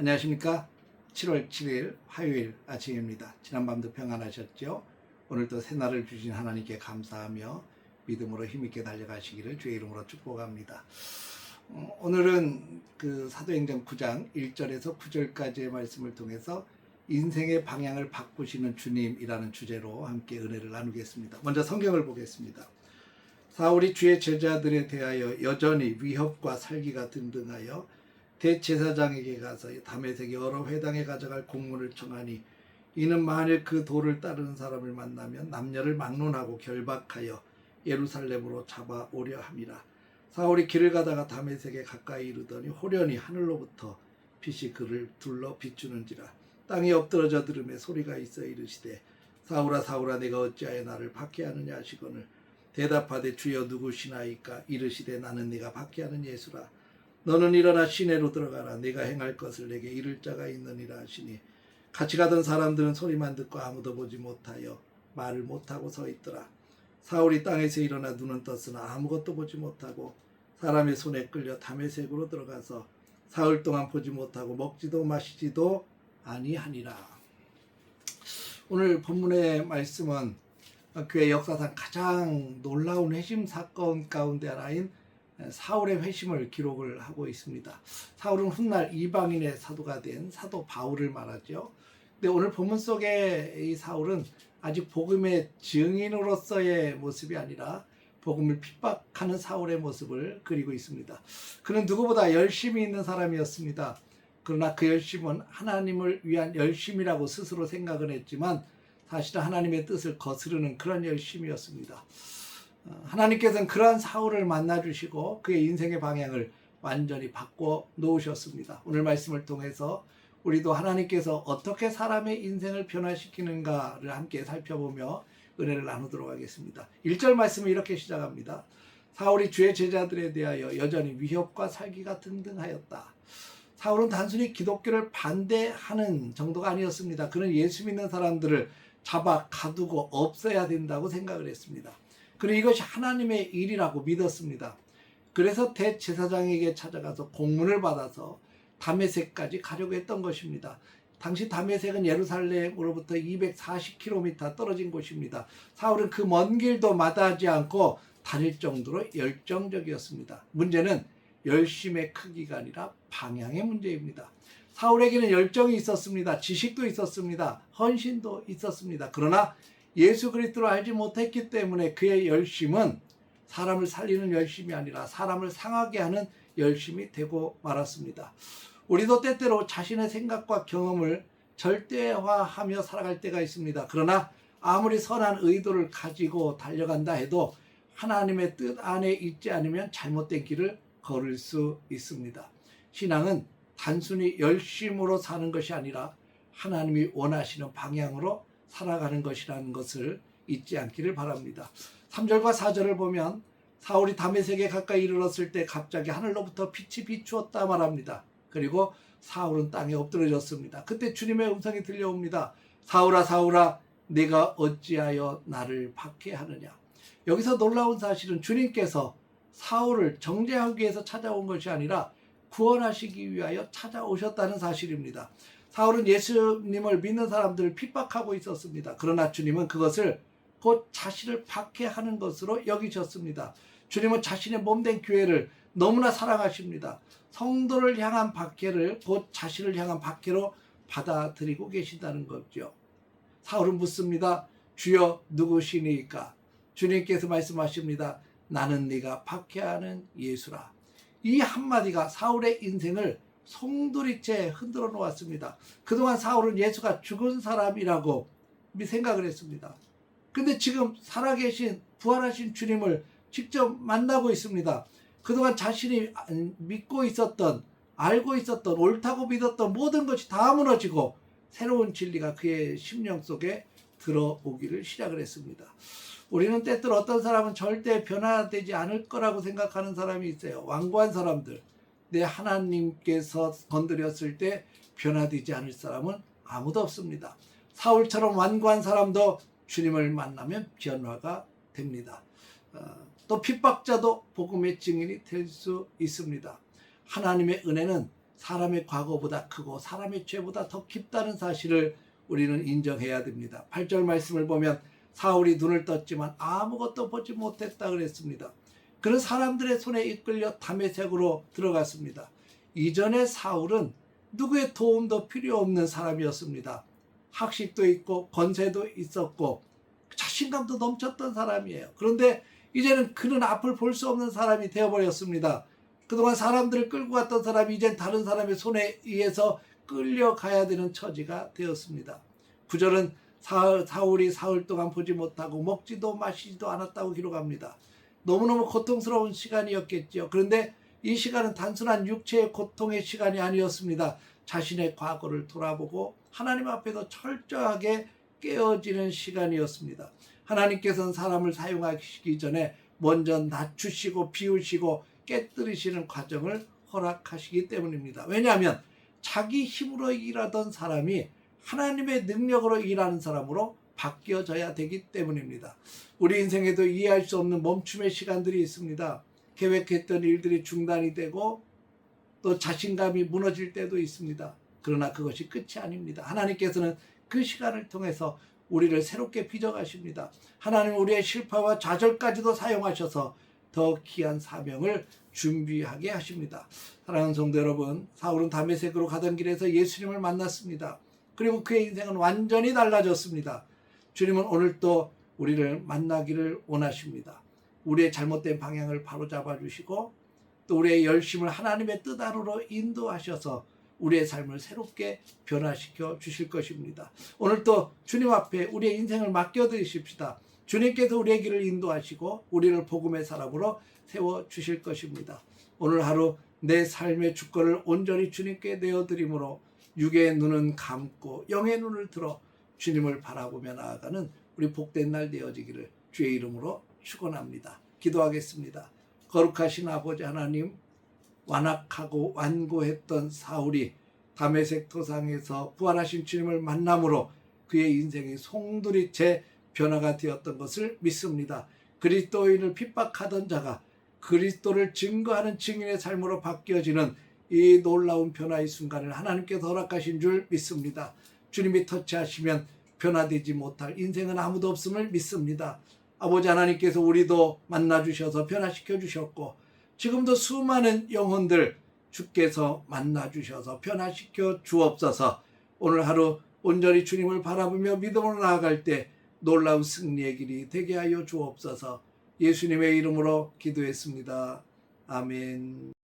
안녕하십니까. 7월 7일 화요일 아침입니다. 지난밤도 평안하셨죠? 오늘도 새날을 주신 하나님께 감사하며 믿음으로 힘있게 달려가시기를 주의 이름으로 축복합니다. 오늘은 그 사도행전 9장 1절에서 9절까지의 말씀을 통해서 인생의 방향을 바꾸시는 주님이라는 주제로 함께 은혜를 나누겠습니다. 먼저 성경을 보겠습니다. 사울이 주의 제자들에 대하여 여전히 위협과 살기가 등등하여 대제사장에게 가서 다메섹 여러 회당에 가져갈 공문을 청하니 이는 만일 그 도를 따르는 사람을 만나면 남녀를 막론하고 결박하여 예루살렘으로 잡아오려 함이라. 사울이 길을 가다가 다메섹에 가까이 이르더니 호련히 하늘로부터 빛이 그를 둘러 비추는지라. 땅에 엎드러져 들음에 소리가 있어 이르시되 사울아 사울아 내가 어찌하여 나를 박해하느냐 하시거늘 대답하되 주여 누구시나이까. 이르시되 나는 네가 박해하는 예수라. 너는 일어나 시내로 들어가라. 네가 행할 것을 내게 이를 자가 있느니라 하시니 같이 가던 사람들은 소리만 듣고 아무도 보지 못하여 말을 못하고 서 있더라. 사울이 땅에서 일어나 눈은 떴으나 아무것도 보지 못하고 사람의 손에 끌려 다메섹으로 들어가서 사흘 동안 보지 못하고 먹지도 마시지도 아니하니라. 오늘 본문의 말씀은 교회 역사상 가장 놀라운 회심 사건 가운데 하나인 사울의 회심을 기록을 하고 있습니다. 사울은 훗날 이방인의 사도가 된 사도 바울을 말하죠. 근데 오늘 본문 속에 이 사울은 아직 복음의 증인으로서의 모습이 아니라 복음을 핍박하는 사울의 모습을 그리고 있습니다. 그는 누구보다 열심히 있는 사람이었습니다. 그러나 그 열심은 하나님을 위한 열심이라고 스스로 생각은 했지만 사실은 하나님의 뜻을 거스르는 그런 열심이었습니다. 하나님께서는 그러한 사울을 만나주시고 그의 인생의 방향을 완전히 바꿔 놓으셨습니다. 오늘 말씀을 통해서 우리도 하나님께서 어떻게 사람의 인생을 변화시키는가를 함께 살펴보며 은혜를 나누도록 하겠습니다. 1절 말씀은 이렇게 시작합니다. 사울이 주의 제자들에 대하여 여전히 위협과 살기가 등등하였다. 사울은 단순히 기독교를 반대하는 정도가 아니었습니다. 그는 예수 믿는 사람들을 잡아 가두고 없애야 된다고 생각을 했습니다. 그는 이것이 하나님의 일이라고 믿었습니다. 그래서 대제사장에게 찾아가서 공문을 받아서 다메섹까지 가려고 했던 것입니다. 당시 다메섹은 예루살렘으로부터 240km 떨어진 곳입니다. 사울은 그 먼 길도 마다하지 않고 다닐 정도로 열정적이었습니다. 문제는 열심의 크기가 아니라 방향의 문제입니다. 사울에게는 열정이 있었습니다. 지식도 있었습니다. 헌신도 있었습니다. 그러나 예수 그리스도를 알지 못했기 때문에 그의 열심은 사람을 살리는 열심이 아니라 사람을 상하게 하는 열심이 되고 말았습니다. 우리도 때때로 자신의 생각과 경험을 절대화하며 살아갈 때가 있습니다. 그러나 아무리 선한 의도를 가지고 달려간다 해도 하나님의 뜻 안에 있지 않으면 잘못된 길을 걸을 수 있습니다. 신앙은 단순히 열심으로 사는 것이 아니라 하나님이 원하시는 방향으로 살아가는 것이라는 것을 잊지 않기를 바랍니다. 3절과 4절을 보면 사울이 다메섹에 가까이 이르렀을 때 갑자기 하늘로부터 빛이 비추었다 말합니다. 그리고 사울은 땅에 엎드러졌습니다. 그때 주님의 음성이 들려옵니다. 사울아 사울아 네가 어찌하여 나를 박해하느냐. 여기서 놀라운 사실은 주님께서 사울을 정죄하기 위해서 찾아온 것이 아니라 구원하시기 위하여 찾아오셨다는 사실입니다. 사울은 예수님을 믿는 사람들을 핍박하고 있었습니다. 그러나 주님은 그것을 곧 자신을 박해하는 것으로 여기셨습니다. 주님은 자신의 몸된 교회를 너무나 사랑하십니다. 성도를 향한 박해를 곧 자신을 향한 박해로 받아들이고 계신다는 거죠. 사울은 묻습니다. 주여 누구시니까? 주님께서 말씀하십니다. 나는 네가 박해하는 예수라. 이 한마디가 사울의 인생을 송두리째 흔들어 놓았습니다. 그동안 사울은 예수가 죽은 사람이라고 생각을 했습니다. 근데 지금 살아계신 부활하신 주님을 직접 만나고 있습니다. 그동안 자신이 믿고 있었던 알고 있었던 옳다고 믿었던 모든 것이 다 무너지고 새로운 진리가 그의 심령 속에 들어오기를 시작을 했습니다. 우리는 때때로 어떤 사람은 절대 변화되지 않을 거라고 생각하는 사람이 있어요. 완고한 사람들. 내 하나님께서 건드렸을 때 변화되지 않을 사람은 아무도 없습니다. 사울처럼 완고한 사람도 주님을 만나면 변화가 됩니다. 또 핍박자도 복음의 증인이 될 수 있습니다. 하나님의 은혜는 사람의 과거보다 크고 사람의 죄보다 더 깊다는 사실을 우리는 인정해야 됩니다. 8절 말씀을 보면 사울이 눈을 떴지만 아무것도 보지 못했다 그랬습니다. 그런 사람들의 손에 이끌려 다메섹으로 들어갔습니다. 이전에 사울은 누구의 도움도 필요 없는 사람이었습니다. 학식도 있고 권세도 있었고 자신감도 넘쳤던 사람이에요. 그런데 이제는 그는 앞을 볼 수 없는 사람이 되어버렸습니다. 그동안 사람들을 끌고 갔던 사람이 이젠 다른 사람의 손에 의해서 끌려가야 되는 처지가 되었습니다. 9절은 사울이 사흘 동안 보지 못하고 먹지도 마시지도 않았다고 기록합니다. 너무너무 고통스러운 시간이었겠죠. 그런데 이 시간은 단순한 육체의 고통의 시간이 아니었습니다. 자신의 과거를 돌아보고 하나님 앞에서 철저하게 깨어지는 시간이었습니다. 하나님께서는 사람을 사용하시기 전에 먼저 낮추시고 비우시고 깨뜨리시는 과정을 허락하시기 때문입니다. 왜냐하면 자기 힘으로 일하던 사람이 하나님의 능력으로 일하는 사람으로 바뀌어져야 되기 때문입니다. 우리 인생에도 이해할 수 없는 멈춤의 시간들이 있습니다. 계획했던 일들이 중단이 되고 또 자신감이 무너질 때도 있습니다. 그러나 그것이 끝이 아닙니다. 하나님께서는 그 시간을 통해서 우리를 새롭게 빚어가십니다. 하나님은 우리의 실패와 좌절까지도 사용하셔서 더 귀한 사명을 준비하게 하십니다. 사랑하는 성도 여러분, 사울은 다메섹으로 가던 길에서 예수님을 만났습니다. 그리고 그의 인생은 완전히 달라졌습니다. 주님은 오늘도 우리를 만나기를 원하십니다. 우리의 잘못된 방향을 바로잡아 주시고 또 우리의 열심을 하나님의 뜻 안으로 인도하셔서 우리의 삶을 새롭게 변화시켜 주실 것입니다. 오늘도 주님 앞에 우리의 인생을 맡겨드리십시다. 주님께서 우리의 길을 인도하시고 우리를 복음의 사람으로 세워주실 것입니다. 오늘 하루 내 삶의 주권을 온전히 주님께 내어드림으로 육의 눈은 감고 영의 눈을 들어 주님을 바라보며 나아가는 우리 복된 날 되어지기를 주의 이름으로 축원합니다. 기도하겠습니다. 거룩하신 아버지 하나님, 완악하고 완고했던 사울이 다메섹 도상에서 부활하신 주님을 만남으로 그의 인생이 송두리째 변화가 되었던 것을 믿습니다. 그리스도인을 핍박하던 자가 그리스도를 증거하는 증인의 삶으로 바뀌어지는 이 놀라운 변화의 순간을 하나님께서 허락하신 줄 믿습니다. 주님이 터치하시면 변화되지 못할 인생은 아무도 없음을 믿습니다. 아버지 하나님께서 우리도 만나주셔서 변화시켜 주셨고 지금도 수많은 영혼들 주께서 만나주셔서 변화시켜 주옵소서. 오늘 하루 온전히 주님을 바라보며 믿음으로 나아갈 때 놀라운 승리의 길이 되게 하여 주옵소서. 예수님의 이름으로 기도했습니다. 아멘.